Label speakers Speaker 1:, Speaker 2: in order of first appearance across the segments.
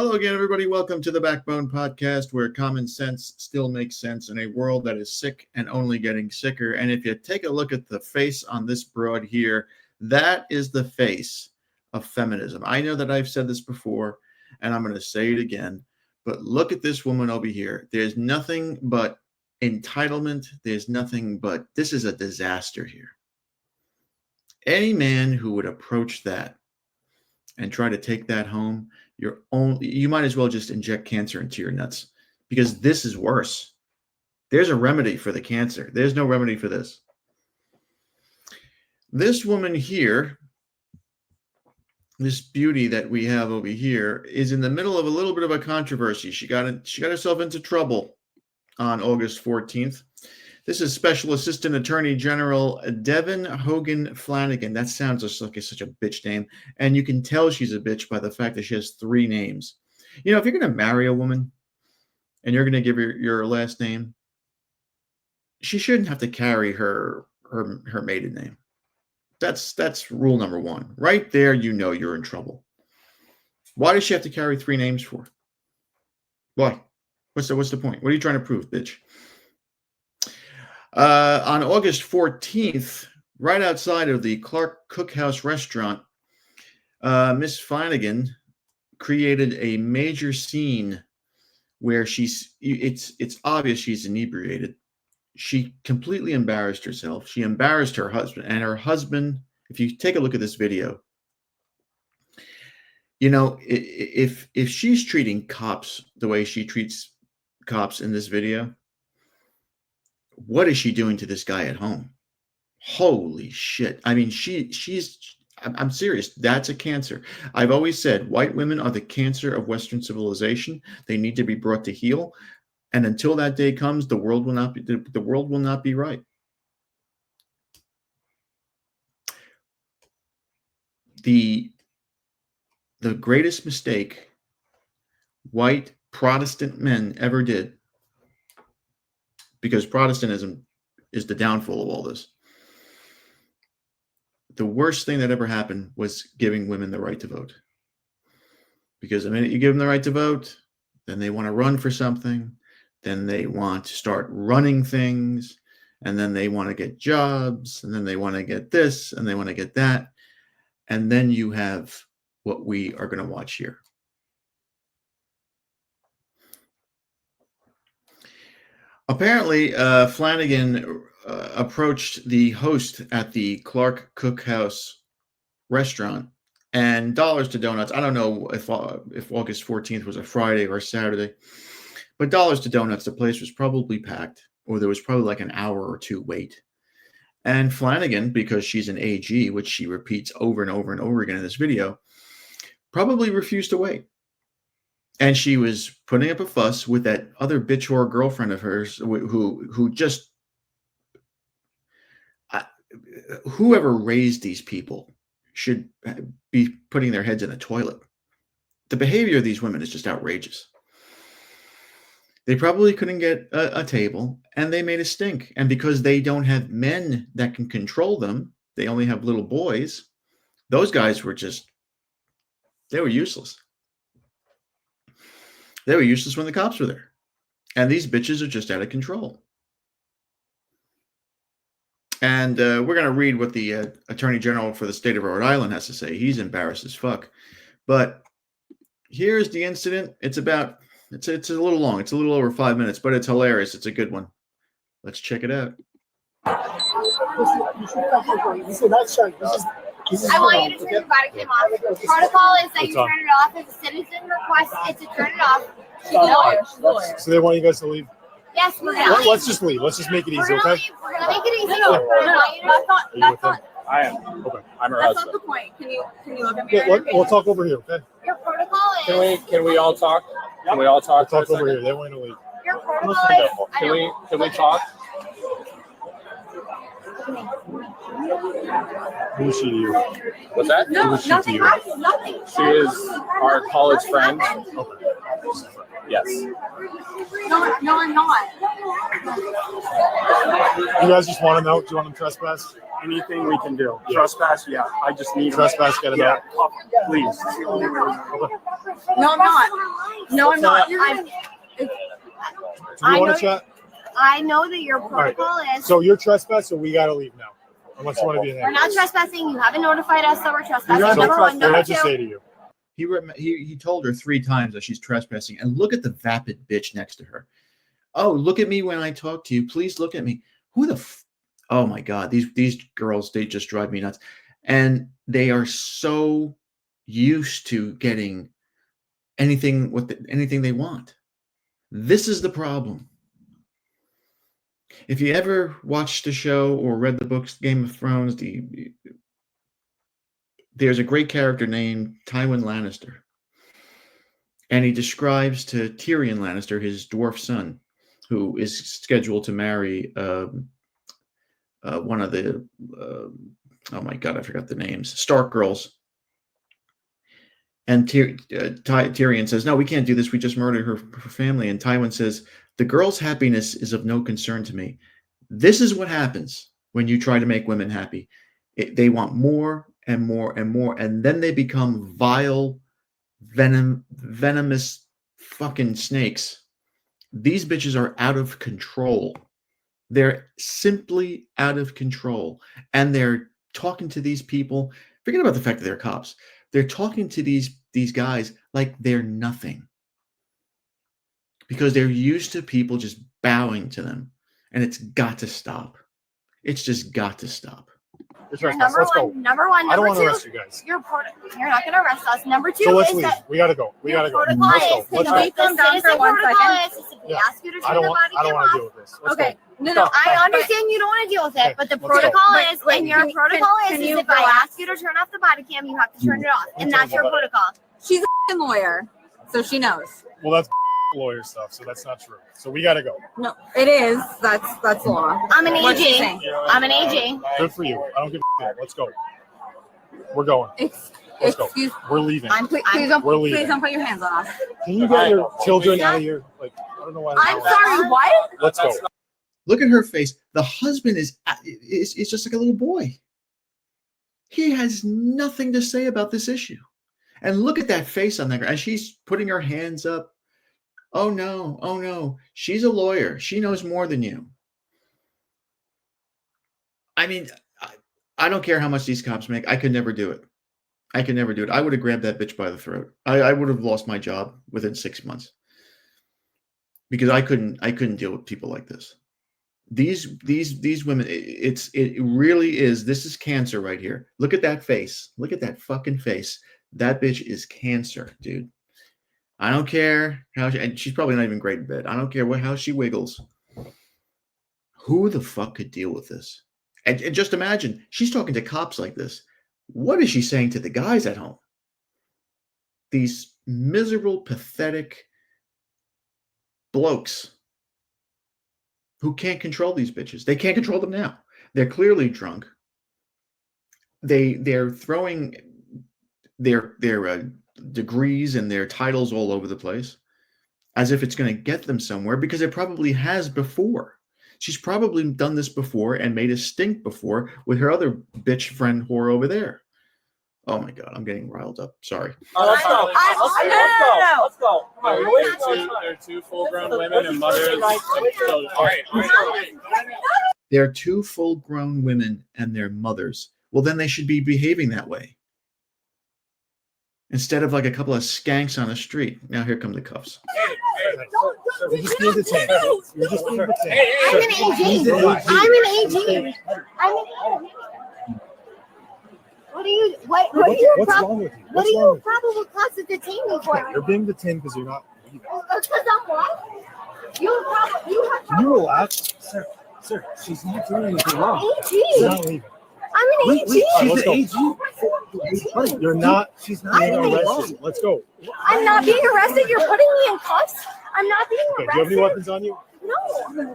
Speaker 1: Hello again, everybody. Welcome to the Backbone Podcast, where common sense still makes sense in a world that is sick and only getting sicker. And if you take a look at the face on this broad here, that is the face of feminism. I know that I've said this before, and I'm going to say it again, but look at this woman over here. There's nothing but entitlement. There's nothing but, this is a disaster here. Any man who would approach that and try to take that home, you might as well just inject cancer into your nuts, because this is worse. There's a remedy for the cancer. There's no remedy for this. This woman here, this beauty that we have over here, is in the middle of a little bit of a controversy. She got herself into trouble on August 14th. This is Special Assistant Attorney General Devin Hogan Flanagan. That sounds just like such a bitch name. And you can tell she's a bitch by the fact that she has 3 names. You know, if you're going to marry a woman and you're going to give her your last name, she shouldn't have to carry her maiden name. That's rule number 1. Right there, you know you're in trouble. Why does she have to carry 3 names for? Why? What's the point? What are you trying to prove, bitch? On August 14th, right outside of the Clark Cookhouse restaurant, Miss Flanagan created a major scene where it's obvious she's inebriated. She completely embarrassed herself. She embarrassed her husband, and her husband, if you take a look at this video, you know, if she's treating cops the way she treats cops in this video, what is she doing to this guy at home? Holy shit. I mean, I'm serious. That's a cancer. I've always said white women are the cancer of Western civilization. They need to be brought to heel. And until that day comes, the world will not be right. The greatest mistake white Protestant men ever did, because Protestantism is the downfall of all this, the worst thing that ever happened was giving women the right to vote. Because the minute you give them the right to vote, then they want to run for something, then they want to start running things, and then they want to get jobs, and then they want to get this, and they want to get that. And then you have what we are going to watch here. Apparently, Flanagan approached the host at the Clark Cookhouse restaurant, and dollars to donuts. I don't know if August 14th was a Friday or a Saturday, but dollars to donuts, the place was probably packed, or there was probably like an hour or 2 wait. And Flanagan, because she's an AG, which she repeats over and over and over again in this video, probably refused to wait. And she was putting up a fuss with that other bitch whore girlfriend of hers, who just, whoever raised these people should be putting their heads in a toilet. The behavior of these women is just outrageous. They probably couldn't get a table, and they made a stink. And because they don't have men that can control them, they only have little boys. Those guys were they were useless. They were useless when the cops were there. And these bitches are just out of control. And we're going to read what the Attorney General for the state of Rhode Island has to say. He's embarrassed as fuck. But here's the incident. It's a little long. It's a little over 5 minutes, but it's hilarious. It's a good one. Let's check it out.
Speaker 2: I want you to turn your body cam off. Protocol is that you turn it off. If a citizen requests it to turn it off.
Speaker 3: So they want you guys to leave?
Speaker 2: Yes, we're gonna
Speaker 3: Let's just leave. Let's just make it easy, okay?
Speaker 2: We're gonna make it easy.
Speaker 3: That's not.
Speaker 4: I am. Okay. I'm her
Speaker 2: That's
Speaker 4: husband.
Speaker 2: not the point. Can you look at me?
Speaker 3: Yeah, we'll talk over here, okay?
Speaker 2: Your protocol is.
Speaker 4: Can we all talk? Can we all talk?
Speaker 3: We'll talk over here. They want you to leave.
Speaker 2: Your protocol is.
Speaker 4: Can we talk?
Speaker 3: Who is she to you?
Speaker 4: What's that?
Speaker 2: No,
Speaker 3: she to
Speaker 2: nothing
Speaker 3: you?
Speaker 2: happens. Nothing.
Speaker 4: She is our college friend.
Speaker 3: Okay.
Speaker 4: Yes.
Speaker 2: No, I'm not.
Speaker 3: You guys just want to know? Do you want them trespass?
Speaker 5: anything we can do. Trespass, yeah. I just need
Speaker 3: Trespass, get him out.
Speaker 5: Please.
Speaker 6: No, I'm not. No, I'm not.
Speaker 3: Do you want to chat?
Speaker 2: I know that your
Speaker 3: right.
Speaker 2: protocol is.
Speaker 3: So you're trespassing, so we got to leave now. Unless you want to be in
Speaker 2: We're
Speaker 3: there.
Speaker 2: not trespassing. You haven't notified us that we're trespassing.
Speaker 3: So
Speaker 2: Number one.
Speaker 3: what
Speaker 2: Number
Speaker 3: did I just say
Speaker 2: two.
Speaker 3: to you?
Speaker 1: He told her 3 times that she's trespassing, and look at the vapid bitch next to her. Oh, look at me when I talk to you. Please look at me. Who the oh my God, these girls, they just drive me nuts. And they are so used to getting anything anything they want. This is the problem. If you ever watched the show or read the books Game of Thrones, there's a great character named Tywin Lannister. And he describes to Tyrion Lannister, his dwarf son, who is scheduled to marry one of the, oh my God, I forgot the names, Stark girls. And Tyrion says, no, we can't do this. We just murdered her family. And Tywin says, the girl's happiness is of no concern to me. This is what happens when you try to make women happy. They want more and more and more. And then they become vile, venomous fucking snakes. These bitches are out of control. They're simply out of control. And they're talking to these people. Forget about the fact that they're cops. They're talking to these guys like they're nothing. Because they're used to people just bowing to them. And it's got to stop. It's just got to stop.
Speaker 2: Number one. Number one.
Speaker 3: I don't
Speaker 2: Number
Speaker 3: want to
Speaker 2: two.
Speaker 3: arrest you guys.
Speaker 2: You're not going to arrest us. Number two
Speaker 3: So let's
Speaker 2: is
Speaker 3: leave.
Speaker 2: that
Speaker 3: We got to go. We got to go.
Speaker 2: protocol
Speaker 3: Let's go.
Speaker 2: is
Speaker 3: Let's
Speaker 2: the
Speaker 3: go.
Speaker 6: Calm down for 1
Speaker 2: protocol
Speaker 6: second.
Speaker 2: is if we
Speaker 3: Yeah.
Speaker 2: ask you to
Speaker 3: I
Speaker 2: turn
Speaker 3: don't
Speaker 2: the
Speaker 3: want
Speaker 2: body
Speaker 3: to
Speaker 2: cam
Speaker 3: deal
Speaker 2: off.
Speaker 3: with this. Let's
Speaker 6: Okay.
Speaker 3: go.
Speaker 6: No.
Speaker 2: I understand you don't want to deal with it,
Speaker 3: Okay,
Speaker 2: but the
Speaker 3: let's go.
Speaker 2: protocol is,
Speaker 6: Wait,
Speaker 2: and your
Speaker 6: can-
Speaker 2: protocol
Speaker 6: can
Speaker 2: is
Speaker 6: you
Speaker 2: if I
Speaker 6: relax?
Speaker 2: ask you to turn off the body cam, you have to turn it off, and that's your protocol.
Speaker 6: She's a f***ing lawyer, so she knows.
Speaker 3: Well, that's lawyer stuff, so that's not true. So we got to go.
Speaker 6: No, it is. That's law.
Speaker 2: I'm an
Speaker 6: What's she
Speaker 2: AG.
Speaker 6: saying?
Speaker 2: I'm an AG.
Speaker 3: Good for you. I don't give a shit. Let's go. We're going. Let's go.
Speaker 6: Excuse.
Speaker 3: We're leaving.
Speaker 6: Please don't.
Speaker 3: We're leaving.
Speaker 6: Please don't put your hands on us.
Speaker 3: Can you get your children out of here? Like, I don't know why.
Speaker 6: I'm sorry. What?
Speaker 3: Let's go.
Speaker 1: Look at her face. The husband is just like a little boy. He has nothing to say about this issue. And look at that face on there. And she's putting her hands up. Oh no, oh no. She's a lawyer. She knows more than you. I mean, I don't care how much these cops make. I could never do it. I could never do it. I would have grabbed that bitch by the throat. I would have lost my job within 6 months. Because I couldn't deal with people like this. These women, it really is. This is cancer right here. Look at that face. Look at that fucking face. That bitch is cancer, dude. I don't care how and she's probably not even great in bed. I don't care how she wiggles. Who the fuck could deal with this? And just imagine, she's talking to cops like this. What is she saying to the guys at home? These miserable, pathetic blokes who can't control these bitches. They can't control them now. They're clearly drunk. They're throwing their degrees and their titles all over the place as if it's going to get them somewhere, because it probably has before. She's probably done this before and made a stink before with her other bitch friend whore over there. Oh my God, I'm getting riled up. Sorry.
Speaker 5: Let's go. Let's go.
Speaker 4: They're two full-grown women and mothers of children. All right.
Speaker 1: They're 2 full-grown women and their mothers. Well, then they should be behaving that way. Instead of like a couple of skanks on the street. Now here come the cuffs.
Speaker 3: You're just being detained. You're just being detained.
Speaker 2: I'm an AG. I'm an AG. What are you? What are your
Speaker 3: What's
Speaker 2: problem?
Speaker 3: wrong with you?
Speaker 2: What
Speaker 3: What's
Speaker 2: are
Speaker 3: wrong
Speaker 2: your
Speaker 3: with
Speaker 2: problem with cops that detain me
Speaker 3: you?
Speaker 2: for?
Speaker 3: You're being detained because you're not leaving.
Speaker 2: Because I'm what? You have
Speaker 3: Can you
Speaker 2: problem.
Speaker 3: relax? Sir, she's not doing anything wrong. She's
Speaker 2: AG.
Speaker 3: not leaving.
Speaker 2: I'm an AG.
Speaker 3: Let's go. You're not. She's not being
Speaker 2: I'm an
Speaker 3: arrested. Let's go.
Speaker 2: I'm not being arrested. You're putting me in cuffs. I'm not being
Speaker 3: Okay, do you have any
Speaker 2: arrested.
Speaker 3: weapons on you?
Speaker 2: No, I'm an AG.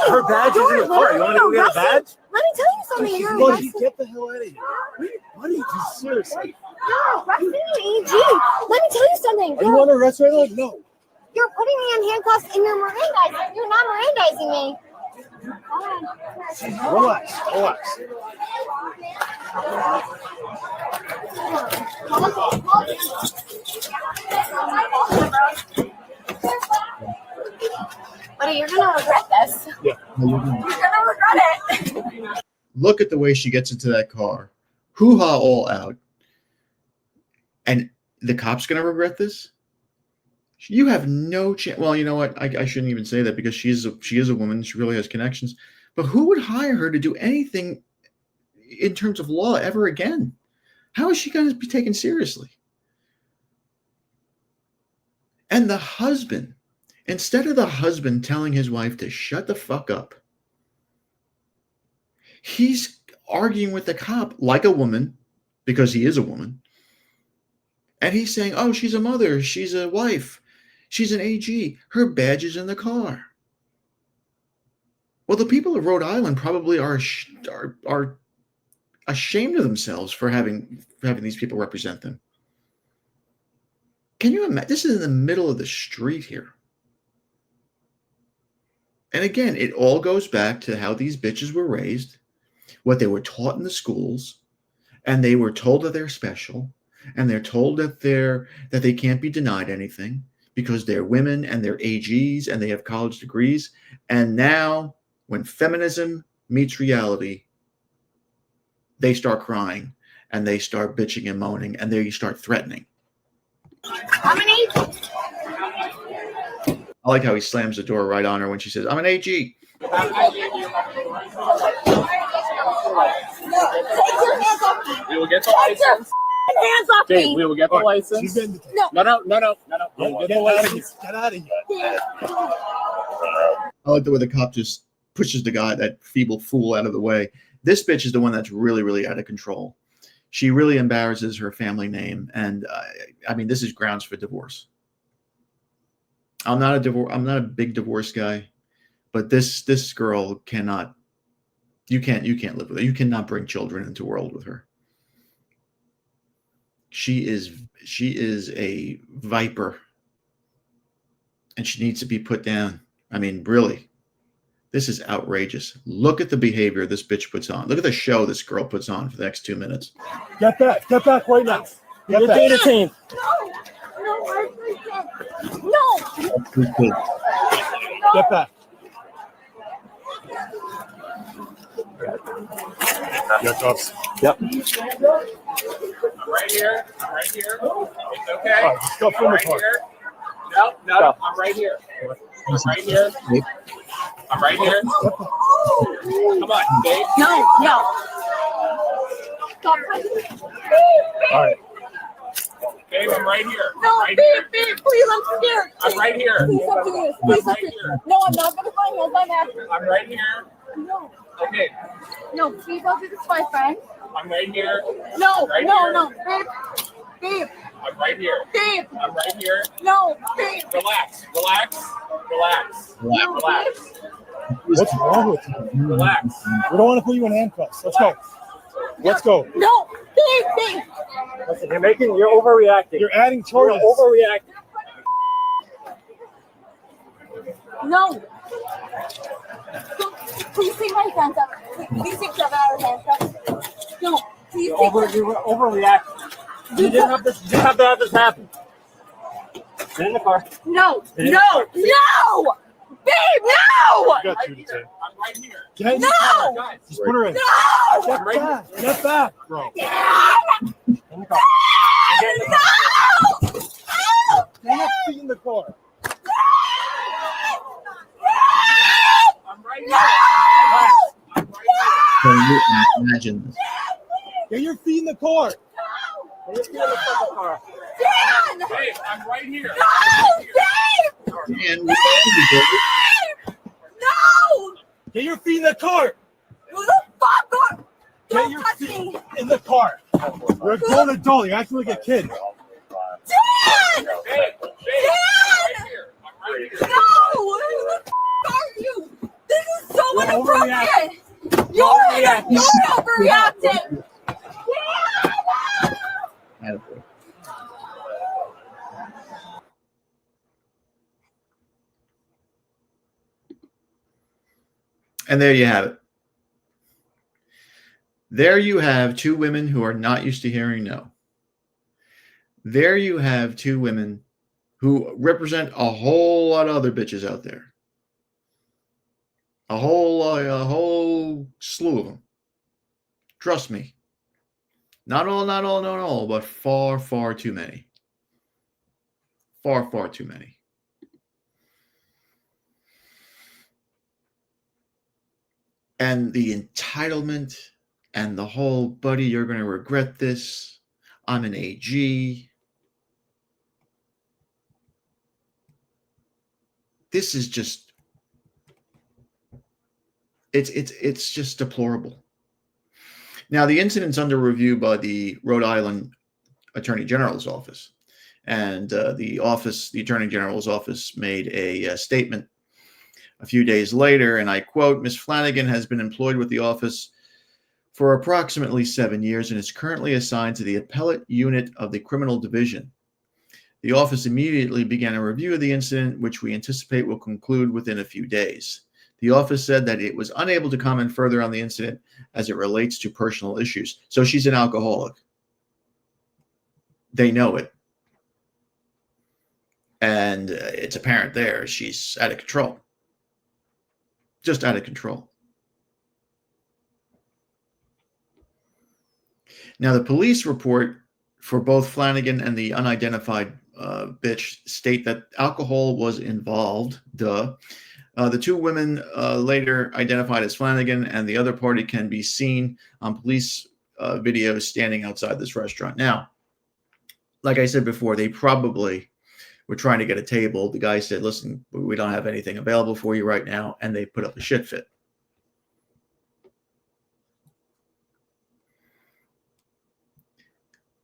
Speaker 7: Her badge is in the car. You want to go get a badge?
Speaker 2: Let me tell you something. You're
Speaker 3: Buddy,
Speaker 2: arrested.
Speaker 3: get the hell out of here. Buddy, just seriously.
Speaker 2: You're arresting an AG. Let me tell you something.
Speaker 3: Are you on arrest right now? No.
Speaker 2: You're putting me in handcuffs and you're Mirandizing. You're not Mirandizing me.
Speaker 3: Relax. Relax.
Speaker 6: Buddy, you're gonna regret this.
Speaker 3: Yeah.
Speaker 6: You're gonna regret it.
Speaker 1: Look at the way she gets into that car. Hoo-ha all out. And the cop's going to regret this? You have no chance. Well, you know what? I shouldn't even say that because she is a woman. She really has connections. But who would hire her to do anything in terms of law ever again? How is she going to be taken seriously? And the husband, instead of the husband telling his wife to shut the fuck up, he's arguing with the cop like a woman because he is a woman. And he's saying, oh, she's a mother. She's a wife. She's an AG. Her badge is in the car. Well, the people of Rhode Island probably are ashamed of themselves for having these people represent them. Can you imagine? This is in the middle of the street here. And again, it all goes back to how these bitches were raised, what they were taught in the schools, and they were told that they're special, and they're told that they can't be denied anything because they're women and they're AGs and they have college degrees. And now, when feminism meets reality, they start crying and they start bitching and moaning and they start threatening.
Speaker 2: How many?
Speaker 1: I like how he slams the door right on her when she says, I'm an AG.
Speaker 6: Take your hands off me.
Speaker 4: We will get the
Speaker 6: Take your
Speaker 4: license.
Speaker 6: hands off
Speaker 4: Dave,
Speaker 6: me.
Speaker 4: we will get the
Speaker 3: She's
Speaker 4: license.
Speaker 3: getting
Speaker 6: No.
Speaker 4: No.
Speaker 3: Get
Speaker 4: We'll get the
Speaker 3: out of
Speaker 4: license.
Speaker 3: here. Get out of here.
Speaker 1: I like the way the cop just pushes the guy, that feeble fool, out of the way. This bitch is the one that's really, really out of control. She really embarrasses her family name. And I mean, this is grounds for divorce. I'm not a big divorce guy, but this girl cannot, you can't live with her. You cannot bring children into the world with her. She is a viper and she needs to be put down. I mean, really, this is outrageous. Look at the behavior this bitch puts on. Look at the show this girl puts on for the next 2 minutes.
Speaker 3: Get back right now. Get back.
Speaker 4: Data team.
Speaker 6: No.
Speaker 3: Get back. Yeah, cops.
Speaker 4: Yep. Right here. It's okay.
Speaker 3: All right, just go from the car.
Speaker 4: Here. No. I'm right here. I'm right here. Come on, Dave.
Speaker 6: No.
Speaker 3: All right.
Speaker 4: Dave, I'm right here.
Speaker 6: No, babe, please, I'm scared.
Speaker 4: I'm right here.
Speaker 6: Please, up to this. Please, up to this. No, I'm not going to find him. I'm after.
Speaker 4: I'm right here.
Speaker 6: No.
Speaker 4: Okay.
Speaker 6: No, please, I'll do this, my friend.
Speaker 4: I'm right here.
Speaker 6: No,
Speaker 4: Right
Speaker 6: no.
Speaker 4: here.
Speaker 6: Babe,
Speaker 4: I'm right here.
Speaker 6: babe.
Speaker 4: I'm right here.
Speaker 6: No, babe.
Speaker 4: Relax.
Speaker 3: What's wrong with you?
Speaker 4: Relax.
Speaker 3: We don't want to put you in handcuffs. Let's go.
Speaker 6: No, babe.
Speaker 5: Listen, you're overreacting.
Speaker 3: You're adding
Speaker 5: You're
Speaker 3: charges.
Speaker 5: overreacting.
Speaker 6: No. Please take my hands up. Please take your hands up. No, please
Speaker 5: You
Speaker 6: take
Speaker 5: were overreacting. You didn't have to have this happen. Get in the car.
Speaker 6: No. Babe, no.
Speaker 3: You got you today.
Speaker 4: I'm right here.
Speaker 3: Get in the
Speaker 6: No.
Speaker 3: car. Just put her in.
Speaker 6: No.
Speaker 3: Get back, bro.
Speaker 5: In the car. Get in the car.
Speaker 6: No.
Speaker 3: Get your feet in the car.
Speaker 4: I'm right here. I'm right here.
Speaker 1: Can you imagine this?
Speaker 3: Get your feet in the car.
Speaker 5: Get your feet in the fucking car.
Speaker 6: Dan!
Speaker 4: Dave, I'm right here.
Speaker 6: No, Dave!
Speaker 1: And
Speaker 6: No!
Speaker 3: Get your feet in the car.
Speaker 6: Who the fuck are...
Speaker 3: Get
Speaker 6: Don't
Speaker 3: your
Speaker 6: touch
Speaker 3: feet
Speaker 6: me!
Speaker 3: in the car. You're a grown adult. You're acting like a kid.
Speaker 6: Dan!
Speaker 4: Dave, I'm right
Speaker 6: Dan!
Speaker 4: here. I'm right here.
Speaker 6: No! Who the fuck are you? This is so
Speaker 3: You're
Speaker 6: inappropriate! You're overreacting! Dan!
Speaker 1: And there you have it. There you have two women who are not used to hearing no. There you have two women who represent a whole lot of other bitches out there. A whole slew of them. Trust me. Not all, but far, far too many. Far, far too many. And the entitlement and the whole, buddy, you're going to regret this. I'm an AG. This is just, it's just deplorable. Now, the incident's under review by the Rhode Island Attorney General's office. And the Attorney General's office made a statement a few days later, and I quote, Ms. Flanagan has been employed with the office for approximately 7 years and is currently assigned to the appellate unit of the criminal division. The office immediately began a review of the incident, which we anticipate will conclude within a few days. The office said that it was unable to comment further on the incident as it relates to personal issues. So she's an alcoholic. They know it. And it's apparent there. She's out of control. Just out of control. Now, the police report for both Flanagan and the unidentified bitch state that alcohol was involved. The two women later identified as Flanagan and the other party can be seen on police videos standing outside this restaurant. Now, like I said before, they probably were trying to get a table. The guy said, listen, we don't have anything available for you right now. And they put up a shit fit.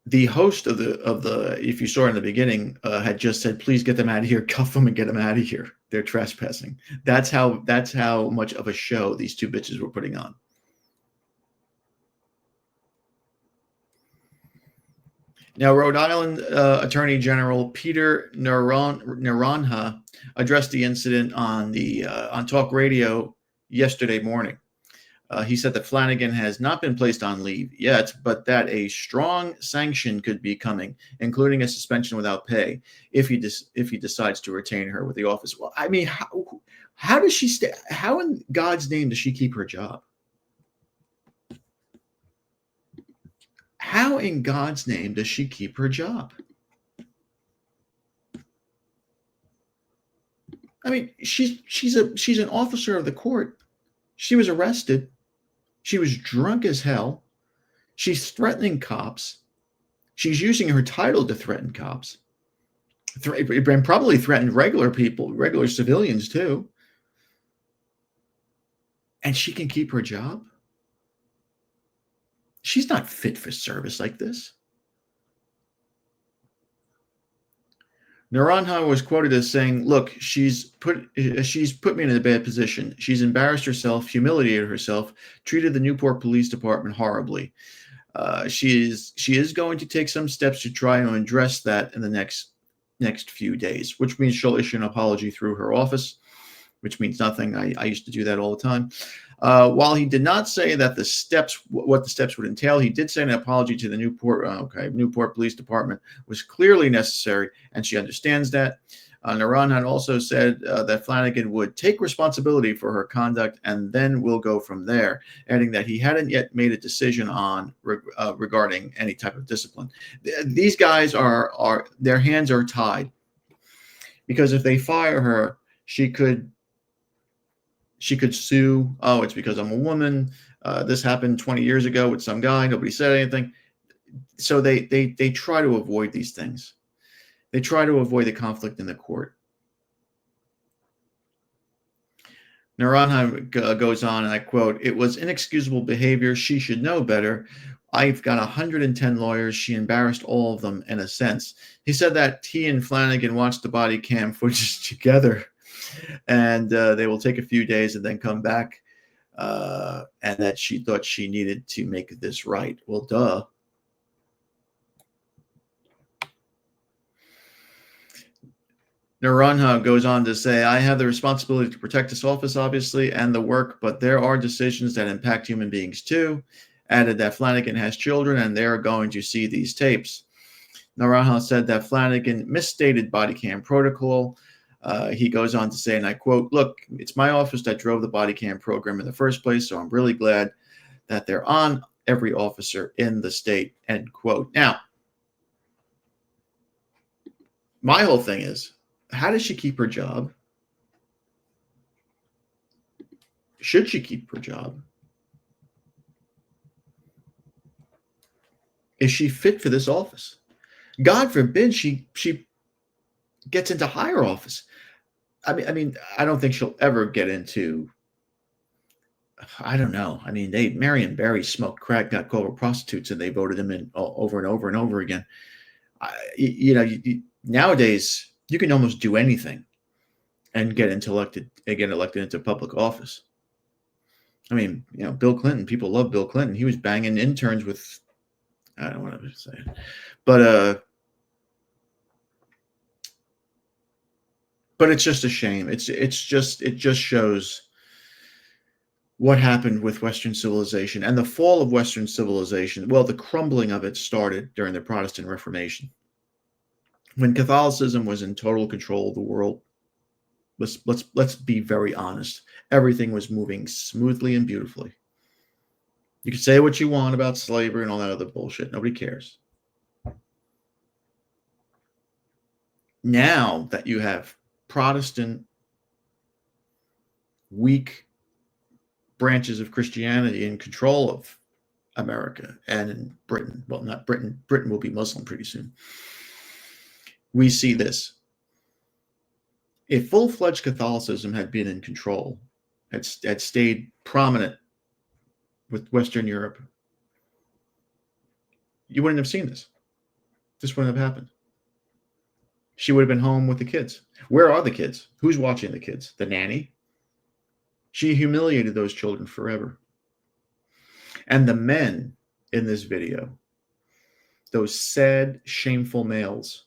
Speaker 1: The host of the, if you saw in the beginning, had just said, please get them out of here, cuff them and get them out of here. They're trespassing. That's how much of a show these two bitches were putting on. Now, Rhode Island Attorney General Peter Naranha addressed the incident on talk radio yesterday morning. He said that Flanagan has not been placed on leave yet, but that a strong sanction could be coming, including a suspension without pay, if he decides to retain her with the office. Well, I mean, how does she stay? How in God's name does she keep her job? How in God's name does she keep her job? I mean, she's an officer of the court. She was arrested. She was drunk as hell. She's threatening cops. She's using her title to threaten cops. And probably threatened regular people, regular civilians too. And she can keep her job? She's not fit for service like this. Naranha was quoted as saying, look, she's put me in a bad position. She's embarrassed herself, humiliated herself, treated the Newport Police Department horribly. She is going to take some steps to try and address that in the next few days, which means she'll issue an apology through her office, which means nothing. I used to do that all the time. While he did not say that what the steps would entail, he did say an apology to the Newport Police Department was clearly necessary, and she understands that. Naran had also said that Flanagan would take responsibility for her conduct, and then we'll go from there, adding that he hadn't yet made a decision on regarding any type of discipline. These guys their hands are tied, because if they fire her, she could sue. Oh, it's because I'm a woman. This happened 20 years ago with some guy. Nobody said anything. So they try to avoid these things. They try to avoid the conflict in the court. Naranha goes on, and I quote, "It was inexcusable behavior. She should know better. I've got 110 lawyers. She embarrassed all of them in a sense." He said that he and Flanagan watched the body cam footage together, and they will take a few days and then come back, and that she thought she needed to make this right. Well, duh. Naranjo goes on to say, I have the responsibility to protect this office, obviously, and the work, but there are decisions that impact human beings too. Added that Flanagan has children and they're going to see these tapes. Naranjo said that Flanagan misstated body cam protocol. He goes on to say, and I quote, look, it's my office that drove the body cam program in the first place, so I'm really glad that they're on every officer in the state, end quote. Now, my whole thing is, how does she keep her job? Should she keep her job? Is she fit for this office? God forbid she gets into higher office. I mean, I don't think she'll ever get into. I don't know. I mean, Marion Barry smoked crack, got called prostitutes, and they voted him in over and over and over again. Nowadays you can almost do anything and get elected into public office. I mean, Bill Clinton. People love Bill Clinton. He was banging interns with. I don't want to say it, but it's just a shame. It just shows what happened with Western civilization and the fall of Western civilization. Well, the crumbling of it started during the Protestant Reformation, when Catholicism was in total control of the world. Let's be very honest. Everything was moving smoothly and beautifully. You can say what you want about slavery and all that other bullshit. Nobody cares. Now that you have Protestant, weak branches of Christianity in control of America and in Britain, well, not Britain. Britain will be Muslim pretty soon. We see this. If full-fledged Catholicism had been in control, had stayed prominent with Western Europe, you wouldn't have seen this. This wouldn't have happened. She would have been home with the kids. Where are the kids? Who's watching the kids? The nanny? She humiliated those children forever. And the men in this video, those sad, shameful males,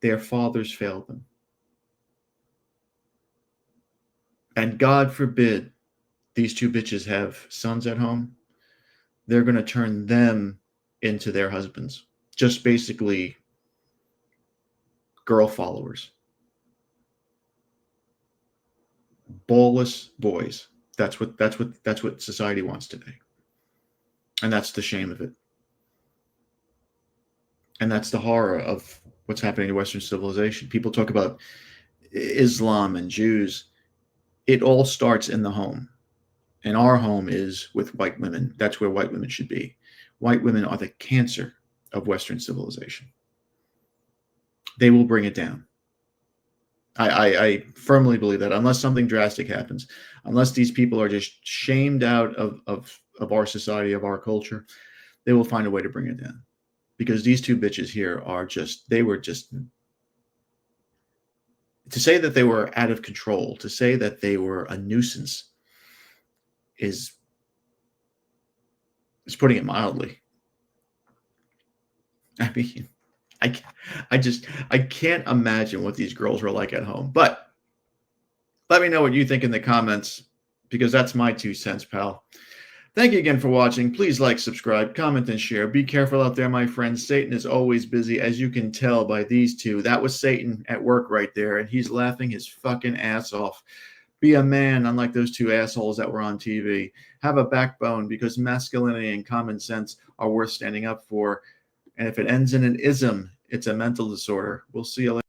Speaker 1: their fathers failed them. And God forbid these two bitches have sons at home. They're going to turn them into their husbands. Just basically girl followers. Ballless boys. That's what society wants today. And that's the shame of it. And that's the horror of what's happening to Western civilization. People talk about Islam and Jews. It all starts in the home. And our home is with white women. That's where white women should be. White women are the cancer of Western civilization. They will bring it down. I firmly believe that unless something drastic happens, unless these people are just shamed out of our society, of our culture, they will find a way to bring it down. Because these two bitches here are they were just, to say that they were out of control, to say that they were a nuisance is putting it mildly. I mean, I can't imagine what these girls were like at home. But let me know what you think in the comments, because that's my 2 cents, pal. Thank you again for watching. Please like, subscribe, comment, and share. Be careful out there, my friends. Satan is always busy, as you can tell by these two. That was Satan at work right there, and he's laughing his fucking ass off. Be a man, unlike those two assholes that were on TV. Have a backbone, because masculinity and common sense are worth standing up for. And if it ends in an ism, it's a mental disorder. We'll see you later.